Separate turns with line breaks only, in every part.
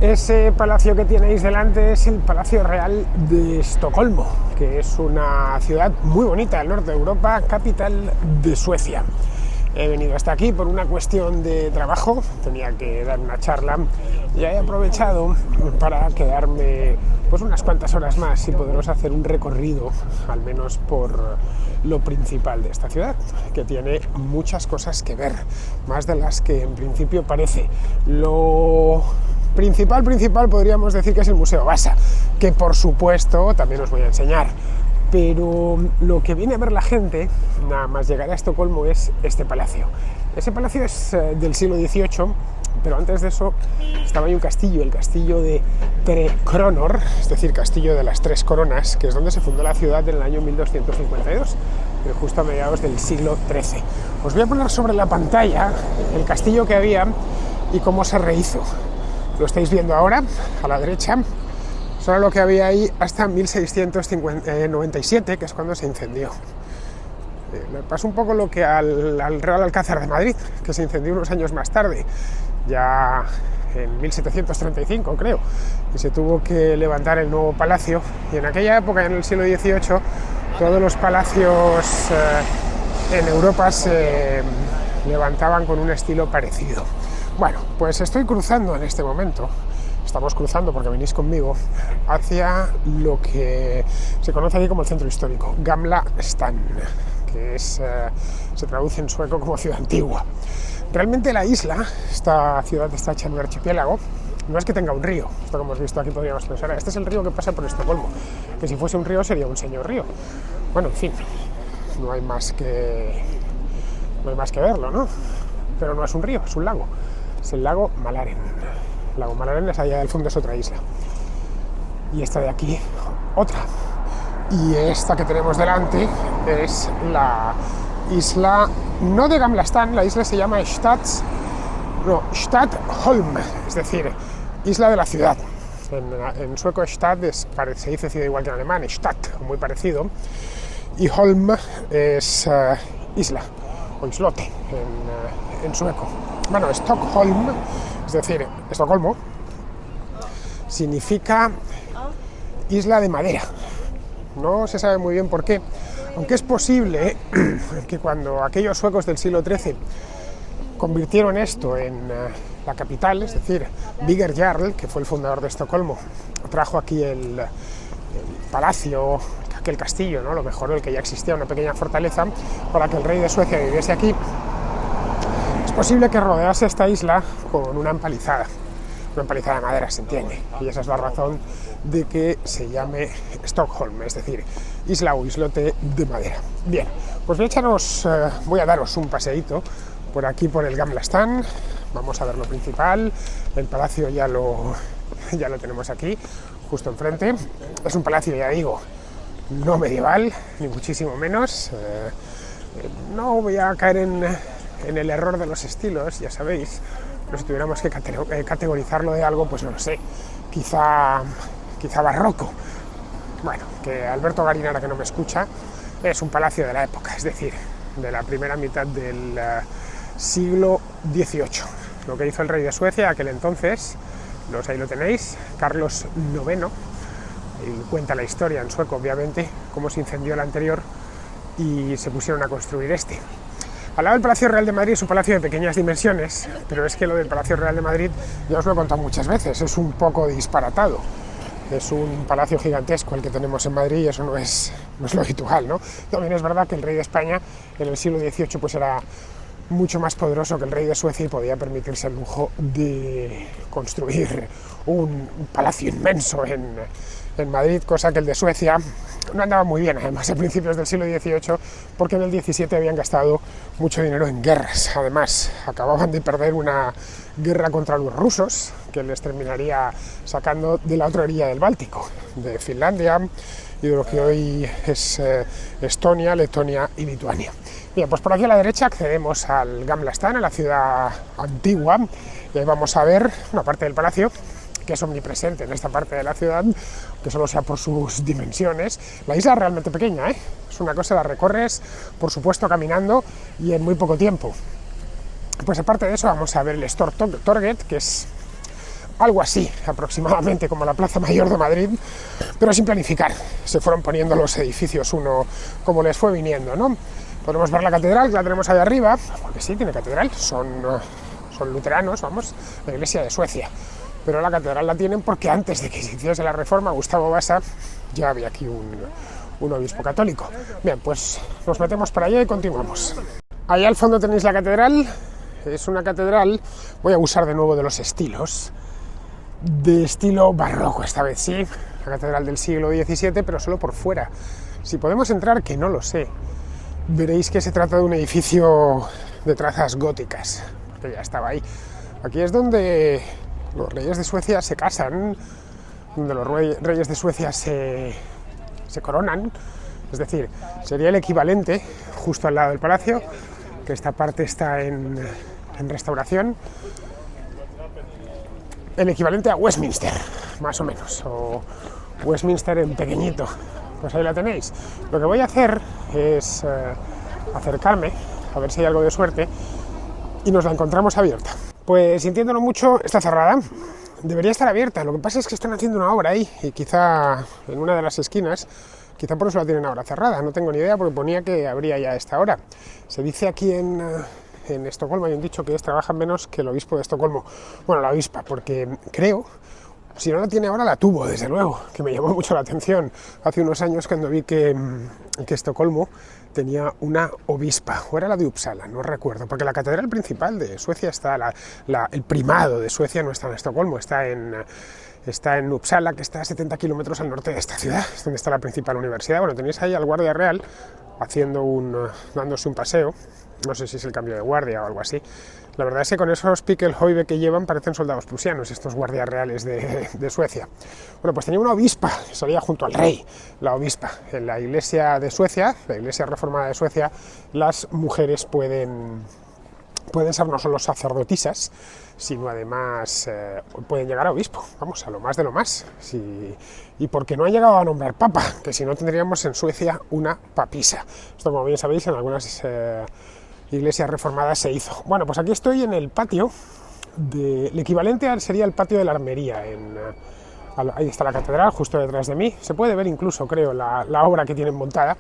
Ese palacio que tenéis delante es el Palacio Real de Estocolmo, que es una ciudad muy bonita del norte de Europa, capital de Suecia. He venido hasta aquí por una cuestión de trabajo, tenía que dar una charla y he aprovechado para quedarme pues unas cuantas horas más y poderos hacer un recorrido, al menos por lo principal de esta ciudad, que tiene muchas cosas que ver, más de las que en principio parece. Lo principal podríamos decir que es el Museo Vasa, que por supuesto también os voy a enseñar. Pero lo que viene a ver la gente, nada más llegar a Estocolmo, es este palacio. Ese palacio es del siglo XVIII, pero antes de eso estaba ahí un castillo, el castillo de Tre Kronor, es decir, castillo de las tres coronas, que es donde se fundó la ciudad en el año 1252, pero justo a mediados del siglo XIII. Os voy a poner sobre la pantalla el castillo que había y cómo se rehizo. Lo estáis viendo ahora, a la derecha. Eso era lo que había ahí hasta 1697, que es cuando se incendió. Me pasa un poco lo que al Real Alcázar de Madrid, que se incendió unos años más tarde, ya en 1735 creo, y se tuvo que levantar el nuevo palacio. Y en aquella época, en el siglo XVIII, todos los palacios en Europa se levantaban con un estilo parecido. Bueno, pues estoy cruzando en este momento. Estamos cruzando, porque venís conmigo, hacia lo que se conoce aquí como el centro histórico, Gamla Stan, que se traduce en sueco como ciudad antigua. Realmente la isla, esta ciudad está hecha en un archipiélago, no es que tenga un río, esto que hemos visto aquí podríamos pensar, este es el río que pasa por Estocolmo, que si fuese un río sería un señor río. Bueno, en fin, no hay más que verlo, ¿no? Pero no es un río, es un lago, es el lago Mälaren. El lago Mälaren es allá del fondo, es otra isla. Y esta de aquí, otra. Y esta que tenemos delante es la isla, no de Gamla Stan, la isla se llama Stadholm, es decir, isla de la ciudad. En sueco Stad se dice ciudad igual que en alemán, Stadt, muy parecido. Y Holm es isla, o islote en sueco. Bueno, Stockholm, es decir, Estocolmo, significa isla de madera. No se sabe muy bien por qué, aunque es posible que cuando aquellos suecos del siglo XIII convirtieron esto en la capital, es decir, Birger Jarl, que fue el fundador de Estocolmo, trajo aquí el palacio, aquel castillo, ¿no? Lo mejoró, el que ya existía, una pequeña fortaleza, para que el rey de Suecia viviese aquí. Es posible que rodease esta isla con una empalizada de madera, se entiende, y esa es la razón de que se llame Stockholm, es decir, isla o islote de madera. Bien, pues voy a daros un paseíto por aquí, por el Gamla Stan. Vamos a ver lo principal. El palacio ya lo tenemos aquí, justo enfrente. Es un palacio, ya digo, no medieval, ni muchísimo menos. No voy a caer en el error de los estilos, ya sabéis, pero si tuviéramos que categorizarlo de algo, pues no lo sé, quizá barroco. Bueno, que Alberto Garinara, que no me escucha, es un palacio de la época, es decir, de la primera mitad del siglo XVIII. Lo que hizo el rey de Suecia aquel entonces, ahí lo tenéis, Carlos IX, y cuenta la historia en sueco, obviamente, cómo se incendió el anterior y se pusieron a construir este. Al lado del Palacio Real de Madrid es un palacio de pequeñas dimensiones, pero es que lo del Palacio Real de Madrid ya os lo he contado muchas veces, es un poco disparatado. Es un palacio gigantesco el que tenemos en Madrid y eso no es lo habitual, ¿no? También es verdad que el rey de España en el siglo XVIII pues era mucho más poderoso que el rey de Suecia y podía permitirse el lujo de construir un palacio inmenso en Madrid, cosa que el de Suecia no andaba muy bien, además, a principios del siglo XVIII, porque en el XVII habían gastado mucho dinero en guerras. Además, acababan de perder una guerra contra los rusos, que les terminaría sacando de la otra orilla del Báltico, de Finlandia y de lo que hoy es Estonia, Letonia y Lituania. Bien, pues por aquí a la derecha accedemos al Gamla Stan, a la ciudad antigua, y ahí vamos a ver una parte del palacio que es omnipresente en esta parte de la ciudad, que solo sea por sus dimensiones. La isla es realmente pequeña, es una cosa, la recorres, por supuesto, caminando y en muy poco tiempo. Pues aparte de eso vamos a ver el Stortorget, que es algo así, aproximadamente como la Plaza Mayor de Madrid, pero sin planificar. Se fueron poniendo los edificios uno como les fue viniendo, ¿no? Podemos ver la catedral, que la tenemos ahí arriba, porque sí, tiene catedral, son luteranos, vamos, la Iglesia de Suecia. Pero la catedral la tienen porque antes de que se hiciese la reforma, Gustavo Vasa, ya había aquí un obispo católico. Bien, pues nos metemos para allá y continuamos. Allá al fondo tenéis la catedral, es una catedral, voy a usar de nuevo de los estilos, de estilo barroco esta vez, sí, la catedral del siglo XVII, pero solo por fuera. Si podemos entrar, que no lo sé, veréis que se trata de un edificio de trazas góticas, que ya estaba ahí. Aquí es donde los reyes de Suecia se casan, donde los reyes de Suecia se coronan, es decir, sería el equivalente, justo al lado del palacio, que esta parte está en restauración, el equivalente a Westminster, más o menos, o Westminster en pequeñito. Pues ahí la tenéis. Lo que voy a hacer es acercarme, a ver si hay algo de suerte, y nos la encontramos abierta. Pues sintiéndolo mucho, está cerrada. Debería estar abierta, lo que pasa es que están haciendo una obra ahí, y quizá en una de las esquinas, quizá por eso la tienen ahora cerrada, no tengo ni idea, porque ponía que abría ya a esta hora. Se dice aquí en Estocolmo, hay un dicho que trabajan menos que el obispo de Estocolmo, bueno, la obispa, porque creo, si no la tiene ahora, la tuvo, desde luego, que me llamó mucho la atención hace unos años cuando vi que Estocolmo tenía una obispa, o era la de Uppsala, no recuerdo, porque la catedral principal de Suecia está, el primado de Suecia no está en Estocolmo, está en Uppsala, que está a 70 kilómetros al norte de esta ciudad, es donde está la principal universidad. Bueno, tenéis ahí al guardia real dándose un paseo, no sé si es el cambio de guardia o algo así. La verdad es que con esos Pickelhäube que llevan parecen soldados prusianos, estos guardias reales de Suecia. Bueno, pues tenía una obispa, salía junto al rey, la obispa. En la iglesia de Suecia, la iglesia reformada de Suecia, las mujeres pueden ser no solo sacerdotisas, sino además pueden llegar a obispo, vamos, a lo más de lo más. Sí, y porque no han llegado a nombrar papa, que si no tendríamos en Suecia una papisa. Esto, como bien sabéis, en algunas iglesias reformadas se hizo. Bueno, pues aquí estoy en el patio, el equivalente sería el patio de la armería. Ahí está la catedral, justo detrás de mí. Se puede ver incluso, creo, la obra que tienen montada.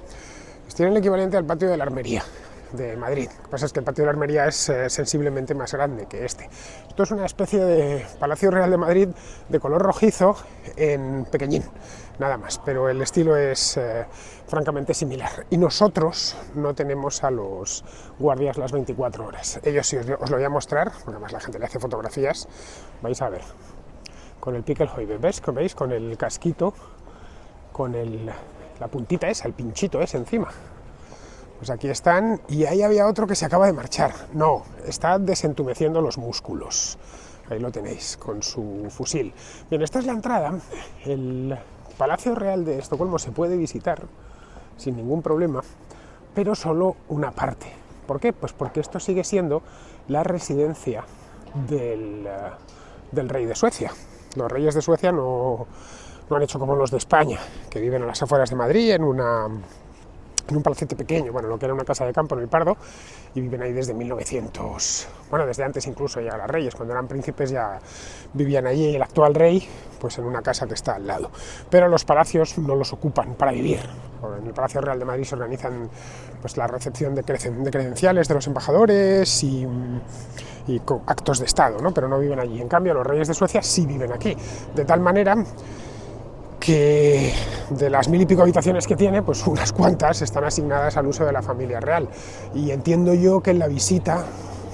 Estoy en el equivalente al patio de la armería de Madrid. Lo que pasa es que el patio de la Armería es sensiblemente más grande que este. Esto es una especie de Palacio Real de Madrid de color rojizo en pequeñín, nada más, pero el estilo es francamente similar. Y nosotros no tenemos a los guardias las 24 horas. Ellos sí os lo voy a mostrar, porque además la gente le hace fotografías, vais a ver. Con el Pickelhäube, ¿veis? Con el casquito, con la puntita esa, el pinchito ese encima. Pues aquí están, y ahí había otro que se acaba de marchar. No, está desentumeciendo los músculos. Ahí lo tenéis, con su fusil. Bien, esta es la entrada. El Palacio Real de Estocolmo se puede visitar sin ningún problema, pero solo una parte. ¿Por qué? Pues porque esto sigue siendo la residencia del rey de Suecia. Los reyes de Suecia no han hecho como los de España, que viven a las afueras de Madrid en un palacete pequeño, bueno, lo que era una casa de campo en el Pardo, y viven ahí desde 1900, bueno, desde antes incluso ya las reyes, cuando eran príncipes ya vivían allí, y el actual rey, pues en una casa que está al lado. Pero los palacios no los ocupan para vivir. En el Palacio Real de Madrid se organizan pues la recepción de credenciales de los embajadores y actos de Estado, ¿no? Pero no viven allí. En cambio, los reyes de Suecia sí viven aquí, de tal manera que de las 1000 y pico habitaciones que tiene, pues unas cuantas están asignadas al uso de la familia real. Y entiendo yo que en la visita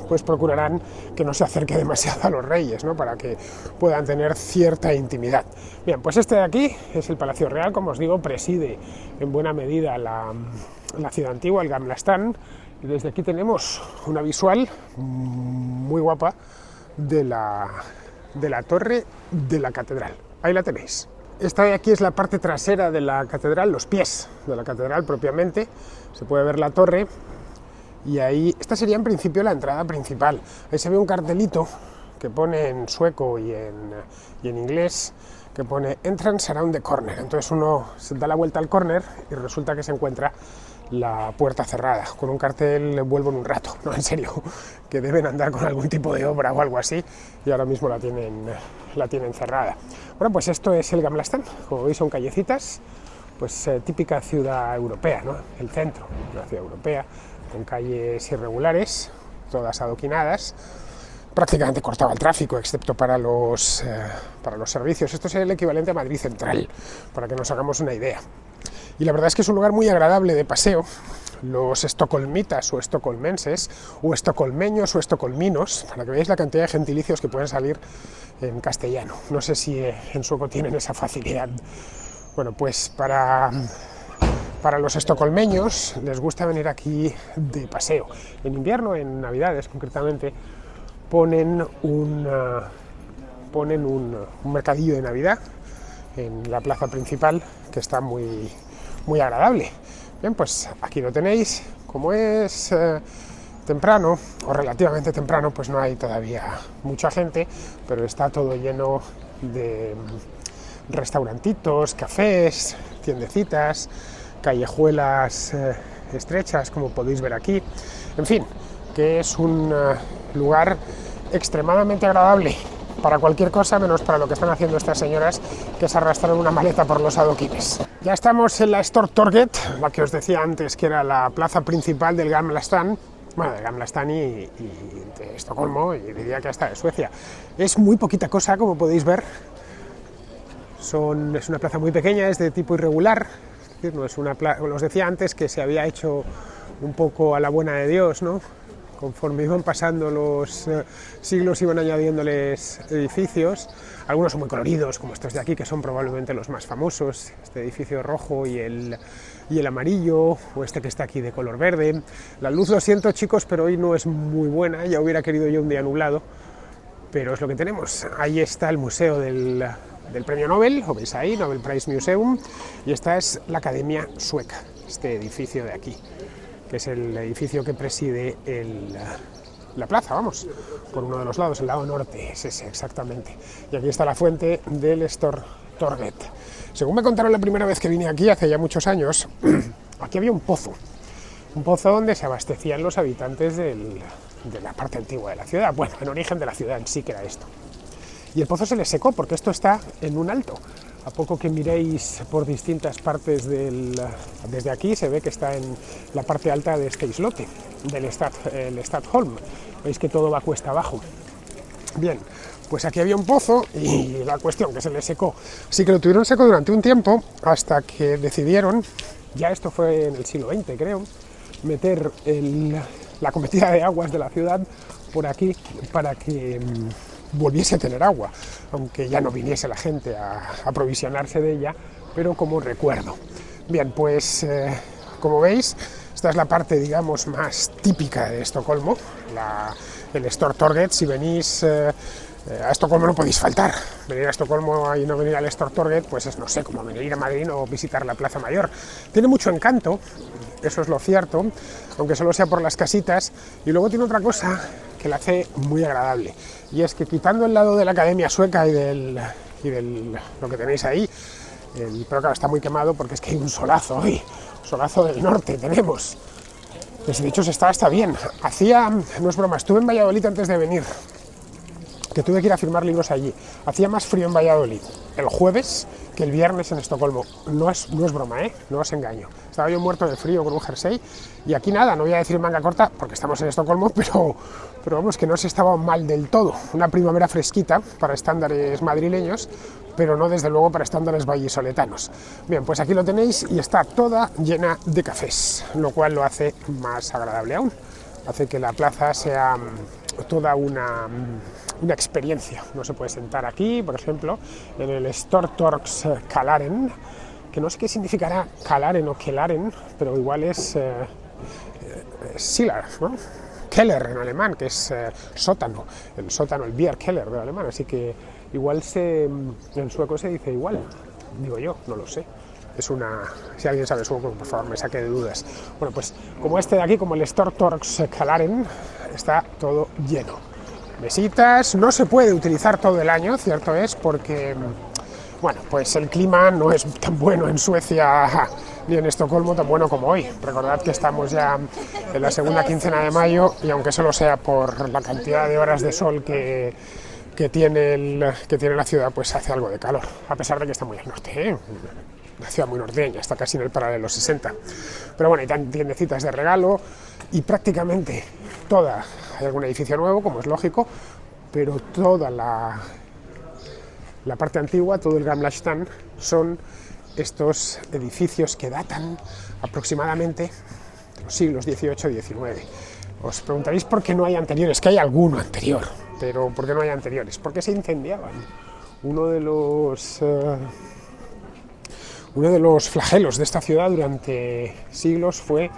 pues procurarán que no se acerque demasiado a los reyes, ¿no? Para que puedan tener cierta intimidad. Bien, pues este de aquí es el Palacio Real, como os digo, preside en buena medida la ciudad antigua, el Gamla Stan, y desde aquí tenemos una visual muy guapa de la torre de la catedral. Ahí la tenéis. Esta de aquí es la parte trasera de la catedral, los pies de la catedral propiamente. Se puede ver la torre y ahí, esta sería en principio la entrada principal. Ahí se ve un cartelito que pone en sueco y en inglés, que pone Entrance Around the Corner. Entonces uno se da la vuelta al corner y resulta que se encuentra la puerta cerrada, con un cartel "vuelvo en un rato", no, en serio, que deben andar con algún tipo de obra o algo así, y ahora mismo la tienen cerrada. Bueno, pues esto es el Gamla Stan, como veis son callecitas, pues típica ciudad europea, ¿no? El centro, una ciudad europea, con calles irregulares, todas adoquinadas, prácticamente cortaba el tráfico, excepto para los servicios. Esto es el equivalente a Madrid Central, para que nos hagamos una idea. Y la verdad es que es un lugar muy agradable de paseo. Los estocolmitas o estocolmenses, o estocolmeños o estocolminos, para que veáis la cantidad de gentilicios que pueden salir en castellano. No sé si en sueco tienen esa facilidad. Bueno, pues para los estocolmeños les gusta venir aquí de paseo. En invierno, en Navidades concretamente, ponen un mercadillo de Navidad en la plaza principal, que está muy, muy agradable. Bien, pues aquí lo tenéis. Como es temprano, o relativamente temprano, pues no hay todavía mucha gente, pero está todo lleno de restaurantitos, cafés, tiendecitas, callejuelas estrechas, como podéis ver aquí. En fin, que es un lugar extremadamente agradable para cualquier cosa, menos para lo que están haciendo estas señoras, que es arrastrar una maleta por los adoquines. Ya estamos en la Stortorget, la que os decía antes que era la plaza principal del Gamla Stan, bueno, de Gamla Stan y de Estocolmo, y diría que hasta de Suecia. Es muy poquita cosa, como podéis ver. Es una plaza muy pequeña, es de tipo irregular, es decir, no es una plaza, os decía antes que se había hecho un poco a la buena de Dios, ¿no? Conforme iban pasando los siglos iban añadiéndoles edificios. Algunos son muy coloridos, como estos de aquí, que son probablemente los más famosos, este edificio rojo y el amarillo, o este que está aquí de color verde. La luz, lo siento chicos, pero hoy no es muy buena, ya hubiera querido yo un día nublado, pero es lo que tenemos. Ahí está el museo del premio Nobel, lo veis ahí, Nobel Prize Museum, y esta es la Academia Sueca, este edificio de aquí, que es el edificio que preside la plaza, vamos, por uno de los lados, el lado norte, es ese exactamente. Y aquí está la fuente del Stortorget. Según me contaron la primera vez que vine aquí, hace ya muchos años, aquí había un pozo donde se abastecían los habitantes de la parte antigua de la ciudad, bueno, en origen de la ciudad en sí que era esto. Y el pozo se les secó porque esto está en un alto. A poco que miréis por distintas partes desde aquí, se ve que está en la parte alta de este islote, el Stadholm. Veis que todo va cuesta abajo. Bien, pues aquí había un pozo y la cuestión que se les secó. Sí que lo tuvieron seco durante un tiempo, hasta que decidieron, ya esto fue en el siglo XX creo, meter la cometida de aguas de la ciudad por aquí para que volviese a tener agua, aunque ya no viniese la gente a aprovisionarse de ella, pero como recuerdo. Bien, pues como veis, esta es la parte, digamos, más típica de Estocolmo, el Stortorget. Si venís a Estocolmo no podéis faltar. Venir a Estocolmo y no venir al Stortorget, pues es, no sé, como venir a Madrid o visitar la Plaza Mayor. Tiene mucho encanto, eso es lo cierto, aunque solo sea por las casitas, y luego tiene otra cosa que la hace muy agradable, y es que quitando el lado de la Academia Sueca y del lo que tenéis ahí, pero claro, está muy quemado porque es que hay un solazo hoy, solazo del norte tenemos. Pues de hecho se está bien. No es broma, estuve en Valladolid antes de venir, que tuve que ir a firmar libros allí. Hacía más frío en Valladolid el jueves que el viernes en Estocolmo. No es broma, no os engaño. Estaba yo muerto de frío con un jersey, y aquí nada, no voy a decir manga corta porque estamos en Estocolmo, pero vamos, que no se estaba mal del todo. Una primavera fresquita para estándares madrileños, pero no desde luego para estándares vallisoletanos. Bien, pues aquí lo tenéis y está toda llena de cafés, lo cual lo hace más agradable aún. Hace que la plaza sea toda una experiencia. Uno se puede sentar aquí, por ejemplo, en el Stortorgskalaren, que no sé qué significará Kalaren o Kelaren, pero igual es Cellar, ¿no? Keller en alemán, que es sótano, el Bierkeller de alemán, así que igual en sueco se dice igual, digo yo, no lo sé. Si alguien sabe sueco, por favor me saque de dudas. Bueno, pues como este de aquí, como el Stortorgskalaren, está todo lleno. Mesitas, no se puede utilizar todo el año, cierto es, porque Bueno, pues el clima no es tan bueno en Suecia ni en Estocolmo, tan bueno como hoy. Recordad que estamos ya en la segunda quincena de mayo y aunque solo sea por la cantidad de horas de sol que tiene la ciudad, pues hace algo de calor, a pesar de que está muy al norte, ¿eh? Una ciudad muy norteña, está casi en el paralelo 60. Pero bueno, hay tiendecitas de regalo y prácticamente hay algún edificio nuevo, como es lógico, pero toda la parte antigua, todo el Gamla Stan, son estos edificios que datan aproximadamente de los siglos XVIII y XIX. Os preguntaréis por qué no hay anteriores, que hay alguno anterior, pero ¿por qué no hay anteriores? Porque se incendiaban. Uno de los flagelos de esta ciudad durante siglos fueron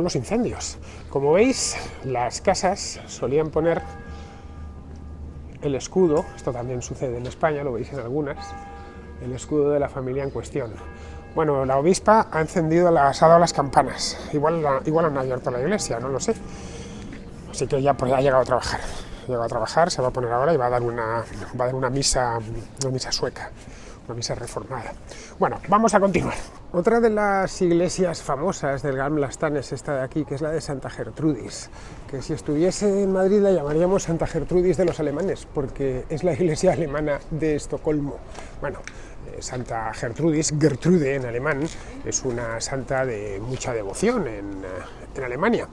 los incendios. Como veis, las casas solían poner el escudo, esto también sucede en España, lo veis en algunas, el escudo de la familia en cuestión. Bueno, la obispa ha ha dado las campanas, igual han abierto la iglesia, no lo sé, así que ya pues, ha llegado a trabajar, se va a poner ahora y va a dar una misa sueca, una misa reformada. Bueno, vamos a continuar. Otra de las iglesias famosas del Gamla Stan es esta de aquí, que es la de Santa Gertrudis, que si estuviese en Madrid la llamaríamos Santa Gertrudis de los alemanes, porque es la iglesia alemana de Estocolmo. Bueno, Santa Gertrudis, Gertrude en alemán, es una santa de mucha devoción en Alemania,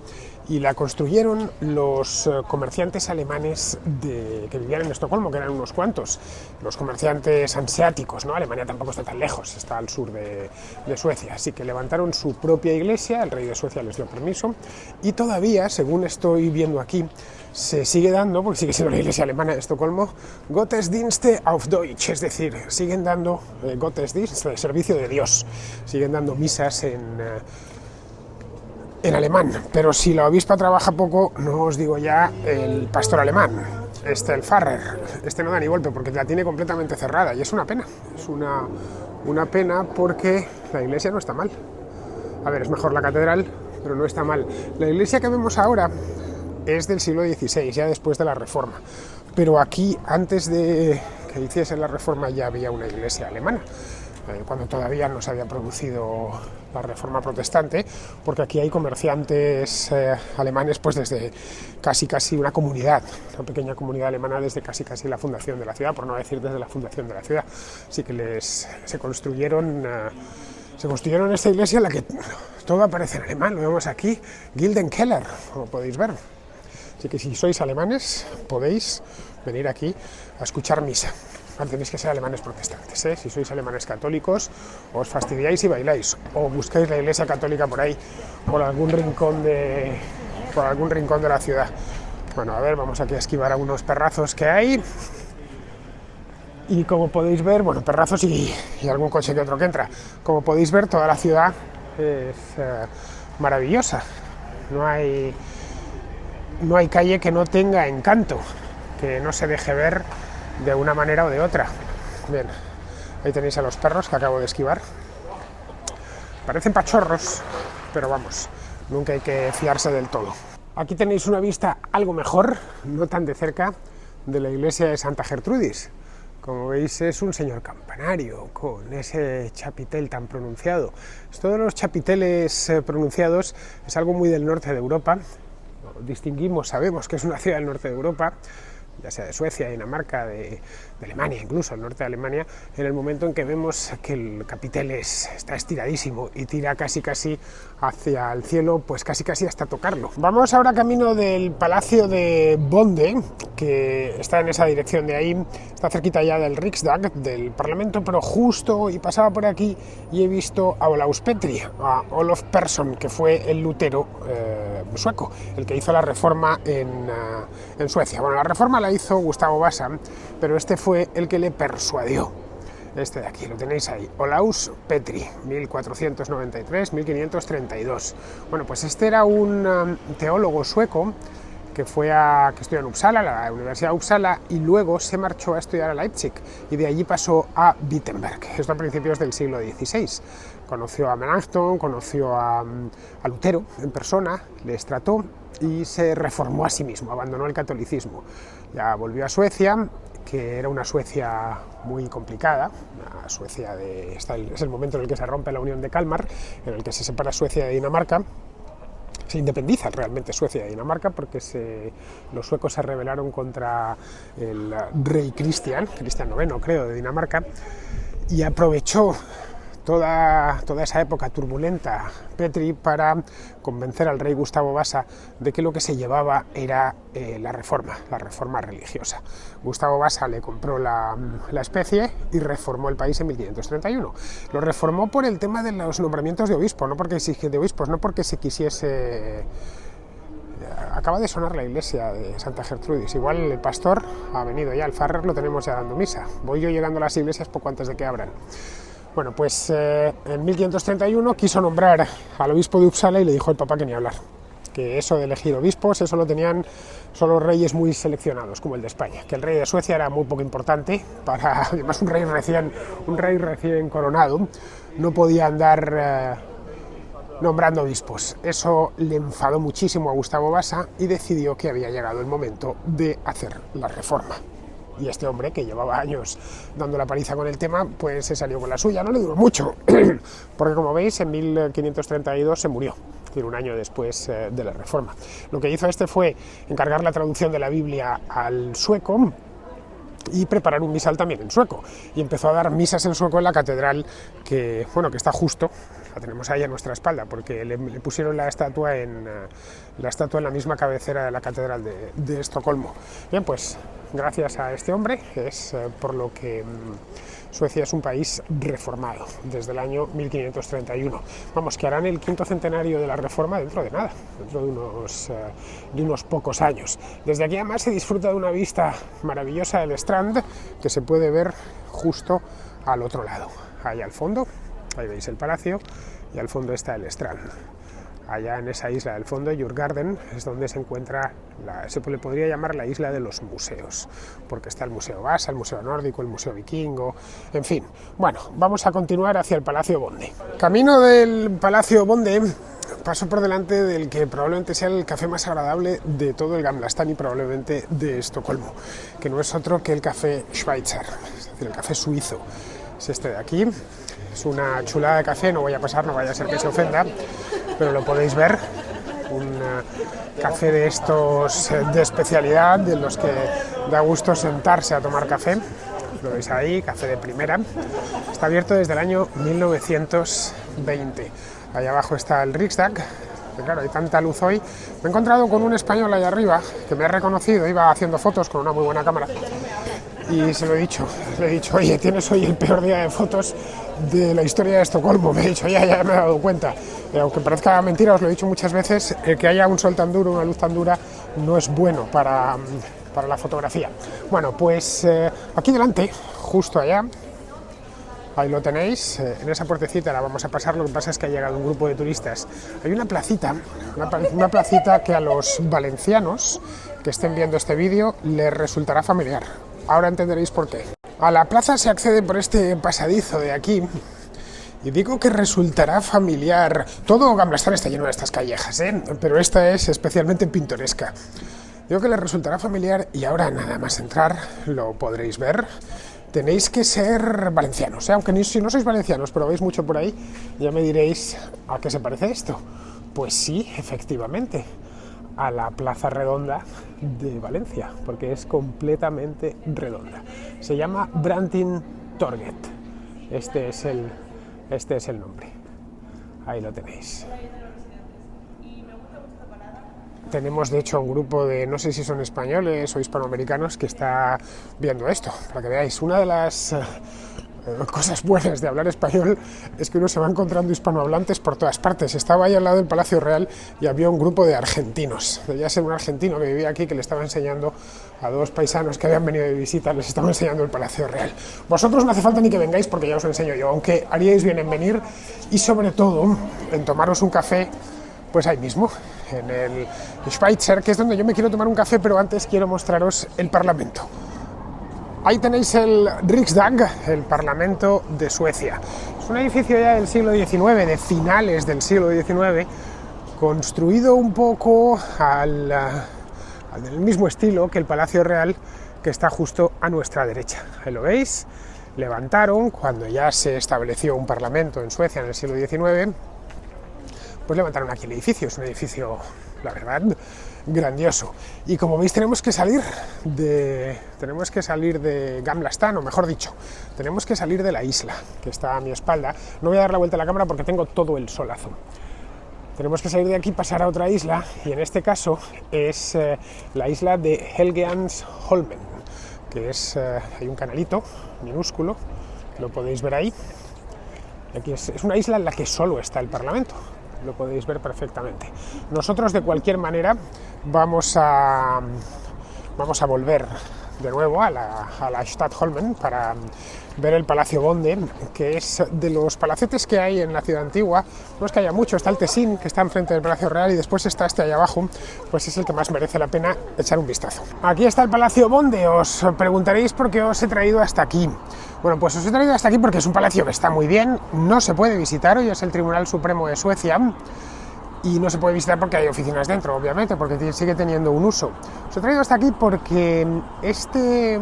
y la construyeron los comerciantes alemanes que vivían en Estocolmo, que eran unos cuantos, los comerciantes hanseáticos, ¿no? Alemania tampoco está tan lejos, está al sur de Suecia, así que levantaron su propia iglesia, el rey de Suecia les dio permiso, y todavía, según estoy viendo aquí, se sigue dando, porque sigue siendo la iglesia alemana de Estocolmo, Gottesdienste auf Deutsch, es decir, siguen dando Gottesdienst, el servicio de Dios, siguen dando misas en alemán, pero si la obispa trabaja poco, no os digo ya el pastor alemán, el Pfarrer, no da ni golpe porque la tiene completamente cerrada y es una pena, una pena porque la iglesia no está mal. A ver, es mejor la catedral, pero no está mal. La iglesia que vemos ahora es del siglo XVI, ya después de la Reforma, pero aquí, antes de que hiciese la Reforma, ya había una iglesia alemana, cuando todavía no se había producido la Reforma protestante, porque aquí hay comerciantes alemanes pues desde casi una pequeña comunidad alemana desde casi la fundación de la ciudad, por no decir desde la fundación de la ciudad. Así que se construyeron esta iglesia en la que todo aparece en alemán, lo vemos aquí, Gildenkeller, como podéis ver. Así que si sois alemanes, podéis venir aquí a escuchar misa. Tenéis que ser alemanes protestantes, ¿eh? Si sois alemanes católicos, os fastidiáis y bailáis, o buscáis la iglesia católica por ahí, por algún rincón de la ciudad. Bueno, a ver, vamos aquí a esquivar a unos perrazos que hay. Y como podéis ver, bueno, perrazos y algún coche que otro que entra. Como podéis ver, toda la ciudad es maravillosa. No hay calle que no tenga encanto, que no se deje ver de una manera o de otra. Bien, ahí tenéis a los perros que acabo de esquivar. Parecen pachorros, pero vamos, nunca hay que fiarse del todo. Aquí tenéis una vista algo mejor, no tan de cerca, de la iglesia de Santa Gertrudis. Como veis, es un señor campanario con ese chapitel tan pronunciado. Esto de los chapiteles pronunciados es algo muy del norte de Europa. Lo distinguimos, sabemos que es una ciudad del norte de Europa, ya sea de Suecia, Dinamarca, de Alemania, incluso el norte de Alemania, en el momento en que vemos que el capitel está estiradísimo y tira casi hacia el cielo, pues casi hasta tocarlo. Vamos ahora camino del Palacio de Bonde, que está en esa dirección de ahí, está cerquita ya del Riksdag, del Parlamento, pero justo, y pasaba por aquí y he visto a Olaus Petri, a Olof Persson, que fue el Lutero sueco, el que hizo la reforma en Suecia. Bueno, la reforma la hizo Gustavo Vasa, pero este fue el que le persuadió. Este de aquí, lo tenéis ahí, Olaus Petri, 1493-1532. Bueno, pues este era un teólogo sueco que estudió en Uppsala, la Universidad de Uppsala, y luego se marchó a estudiar a Leipzig, y de allí pasó a Wittenberg, esto a principios del siglo XVI. Conoció a Melanchthon, conoció a Lutero en persona, les trató y se reformó a sí mismo, abandonó el catolicismo. Ya volvió a Suecia que era una Suecia muy complicada, una Suecia es el momento en el que se rompe la Unión de Kalmar, en el que se separa Suecia de Dinamarca. Se independiza realmente Suecia de Dinamarca porque los suecos se rebelaron contra el rey Cristian IX, creo, de Dinamarca, y aprovechó toda esa época turbulenta Petri para convencer al rey Gustavo Vasa de que lo que se llevaba era la reforma religiosa. Gustavo Vasa le compró la especie y reformó el país en 1531. Lo reformó por el tema de los nombramientos de obispos, no porque se quisiese... Acaba de sonar la iglesia de Santa Gertrudis. Igual el pastor ha venido ya, el Farrer lo tenemos ya dando misa. Voy yo llegando a las iglesias poco antes de que abran. Bueno, pues en 1531 quiso nombrar al obispo de Uppsala y le dijo al Papa que ni hablar, que eso de elegir obispos, eso lo tenían solo reyes muy seleccionados, como el de España, que el rey de Suecia era muy poco importante, además un rey recién coronado, no podía andar nombrando obispos. Eso le enfadó muchísimo a Gustavo Vasa y decidió que había llegado el momento de hacer la reforma. Y este hombre, que llevaba años dando la paliza con el tema, pues se salió con la suya. No le duró mucho, porque como veis, en 1532 se murió, un año después de la reforma. Lo que hizo fue encargar la traducción de la Biblia al sueco y preparar un misal también en sueco. Y empezó a dar misas en sueco en la catedral que está justo, la tenemos ahí a nuestra espalda, porque le pusieron la estatua en la misma cabecera de la catedral de Estocolmo. Bien, pues gracias a este hombre es por lo que Suecia es un país reformado desde el año 1531. Vamos, que harán el 5º centenario de la reforma dentro de nada, dentro de unos pocos años. Desde aquí además se disfruta de una vista maravillosa del Strand, que se puede ver justo al otro lado. Ahí al fondo, ahí veis el palacio, y al fondo está el Strand. Allá en esa isla del fondo, Djurgården, es donde se encuentra, se le podría llamar la isla de los museos, porque está el Museo Vasa, el Museo Nórdico, el Museo Vikingo, en fin. Bueno, vamos a continuar hacia el Palacio Bonde. Camino del Palacio Bonde, paso por delante del que probablemente sea el café más agradable de todo el Gamla Stan y probablemente de Estocolmo, que no es otro que el café Schweizer, es decir, el café suizo. Es este de aquí. Es una chulada de café, no voy a pasar, no vaya a ser que se ofenda, pero lo podéis ver, un café de estos de especialidad, de los que da gusto sentarse a tomar café. Lo veis ahí, café de primera. Está abierto desde el año 1920. Ahí abajo está el Riksdag. Claro, hay tanta luz hoy. Me he encontrado con un español ahí arriba que me ha reconocido, iba haciendo fotos con una muy buena cámara. Y se lo he dicho, le he dicho, oye, tienes hoy el peor día de fotos de la historia de Estocolmo. Me he dicho, ya me he dado cuenta. Aunque parezca mentira, os lo he dicho muchas veces, que haya un sol tan duro, una luz tan dura, no es bueno para la fotografía. Bueno, pues aquí delante, justo allá, ahí lo tenéis, en esa puertecita la vamos a pasar, lo que pasa es que ha llegado un grupo de turistas. Hay una placita que a los valencianos que estén viendo este vídeo les resultará familiar. Ahora entenderéis por qué. A la plaza se accede por este pasadizo de aquí, y digo que resultará familiar. Todo Gamla Stan está lleno de estas callejas, pero esta es especialmente pintoresca. Digo que les resultará familiar y ahora nada más entrar lo podréis ver. Tenéis que ser valencianos, aunque si no sois valencianos, pero veis mucho por ahí, ya me diréis a qué se parece esto. Pues sí, efectivamente, a la Plaza Redonda de Valencia, porque es completamente redonda. Se llama Brantin Torget. Este es el nombre. Ahí lo tenéis. Tenemos de hecho un grupo de, no sé si son españoles o hispanoamericanos, que está viendo esto, para que veáis. Una de las cosas buenas de hablar español es que uno se va encontrando hispanohablantes por todas partes. Estaba ahí al lado del Palacio Real y había un grupo de argentinos. Debía ser un argentino que vivía aquí, que le estaba enseñando a dos paisanos que habían venido de visita, les estaba enseñando el Palacio Real. Vosotros no hace falta ni que vengáis porque ya os lo enseño yo, aunque haríais bien en venir y sobre todo en tomaros un café pues ahí mismo, en el Schweizer, que es donde yo me quiero tomar un café, pero antes quiero mostraros el Parlamento. Ahí tenéis el Riksdag, el Parlamento de Suecia. Es un edificio ya del siglo XIX, de finales del siglo XIX, construido un poco al mismo estilo que el Palacio Real, que está justo a nuestra derecha. Ahí lo veis, levantaron, cuando ya se estableció un parlamento en Suecia en el siglo XIX, pues levantaron aquí el edificio. Es un edificio, la verdad, grandioso. Y como veis, tenemos que salir de Gamla Stan, o mejor dicho, tenemos que salir de la isla que está a mi espalda. No voy a dar la vuelta a la cámara porque tengo todo el solazo. Tenemos que salir de aquí, pasar a otra isla, y en este caso es la isla de Helgeandsholmen, que es, hay un canalito minúsculo, lo podéis ver ahí. Aquí es una isla en la que solo está el Parlamento, lo podéis ver perfectamente. Nosotros, de cualquier manera, vamos a volver de nuevo a la Stadholmen para ver el Palacio Bonde, que es de los palacetes que hay en la ciudad antigua. No es que haya mucho, está el Tessin, que está enfrente del Palacio Real, y después está este allá abajo, pues es el que más merece la pena echar un vistazo. Aquí está el Palacio Bonde. Os preguntaréis por qué os he traído hasta aquí. Bueno, pues os he traído hasta aquí porque es un palacio que está muy bien, no se puede visitar, hoy es el Tribunal Supremo de Suecia, y no se puede visitar porque hay oficinas dentro, obviamente, porque sigue teniendo un uso. Os he traído hasta aquí porque este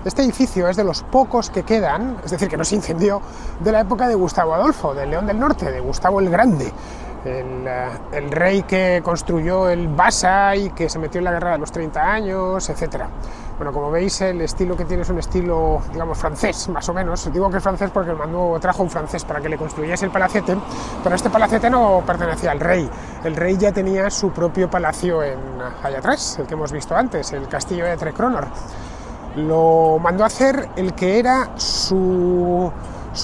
edificio es de los pocos que quedan, es decir, que no se incendió, de la época de Gustavo Adolfo, del León del Norte, de Gustavo el Grande, el rey que construyó el Vasa y que se metió en la guerra de los 30 años, etc. Bueno, como veis, el estilo que tiene es un estilo, digamos, francés, más o menos. Digo que es francés porque trajo un francés para que le construyese el palacete, pero este palacete no pertenecía al rey. El rey ya tenía su propio palacio allá atrás, el que hemos visto antes, el castillo de Trekronor. Lo mandó a hacer el que era su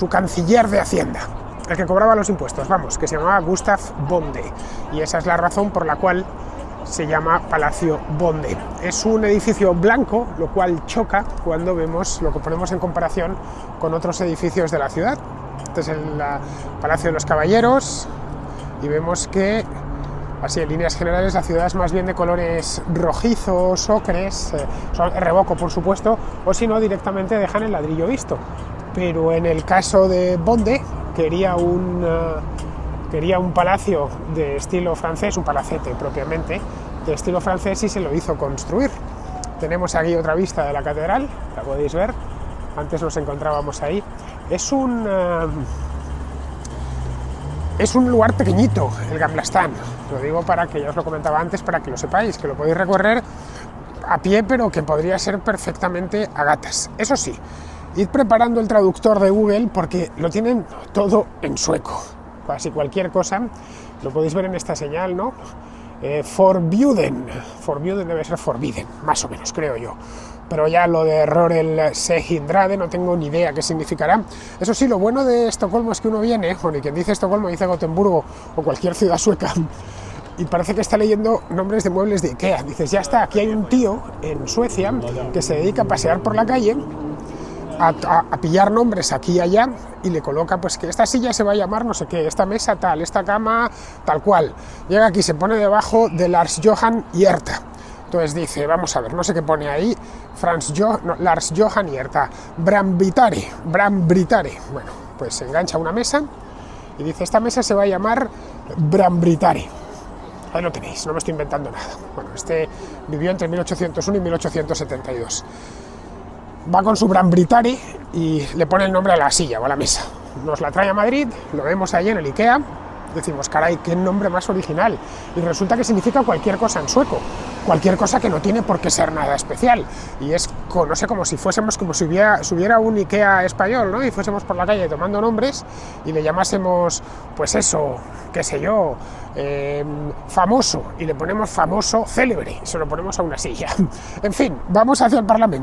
canciller de Hacienda, el que cobraba los impuestos, vamos, que se llamaba Gustav Bonde, y esa es la razón por la cual se llama Palacio Bonde. Es un edificio blanco, lo cual choca cuando vemos lo que ponemos en comparación con otros edificios de la ciudad. Este es el Palacio de los Caballeros, y vemos que, así en líneas generales, la ciudad es más bien de colores rojizos, ocres, revoco por supuesto, o si no, directamente dejan el ladrillo visto. Pero en el caso de Bonde, quería un palacio de estilo francés, un palacete propiamente, de estilo francés, y se lo hizo construir. Tenemos aquí otra vista de la catedral, la podéis ver, antes nos encontrábamos ahí. Es un lugar pequeñito, el Gamla Stan, lo digo para que, ya os lo comentaba antes, para que lo sepáis, que lo podéis recorrer a pie, pero que podría ser perfectamente a gatas. Eso sí, id preparando el traductor de Google porque lo tienen todo en sueco. Casi cualquier cosa lo podéis ver en esta señal, ¿no? Forbjuden debe ser forbidden, más o menos, creo yo. Pero ya lo de error el Sehindrade no tengo ni idea qué significará. Eso sí, lo bueno de Estocolmo es que uno viene, bueno, y quien dice Estocolmo dice Gotemburgo o cualquier ciudad sueca, y parece que está leyendo nombres de muebles de Ikea. Dices, ya está, aquí hay un tío en Suecia que se dedica a pasear por la calle, a pillar nombres aquí y allá, y le coloca pues que esta silla se va a llamar no sé qué, esta mesa tal, esta cama tal cual. Llega aquí, se pone debajo de Lars Johan Hierta. Entonces dice, vamos a ver, no sé qué pone ahí, Lars Johan Hierta, Brambritare. Bueno, pues se engancha a una mesa y dice, esta mesa se va a llamar Brambritare. Ahí lo tenéis, no me estoy inventando nada. Bueno, este vivió entre 1801 y 1872. Va con su Brambritare y le pone el nombre a la silla o a la mesa. Nos la trae a Madrid, lo vemos ahí en el Ikea, decimos, caray, qué nombre más original. Y resulta que significa cualquier cosa en sueco, cualquier cosa que no tiene por qué ser nada especial. Y es, no sé, como si hubiera un Ikea español, ¿no? Y fuésemos por la calle tomando nombres y le llamásemos, pues eso, qué sé yo, famoso, y le ponemos famoso célebre, y se lo ponemos a una silla. En fin, vamos hacia el Parlamento.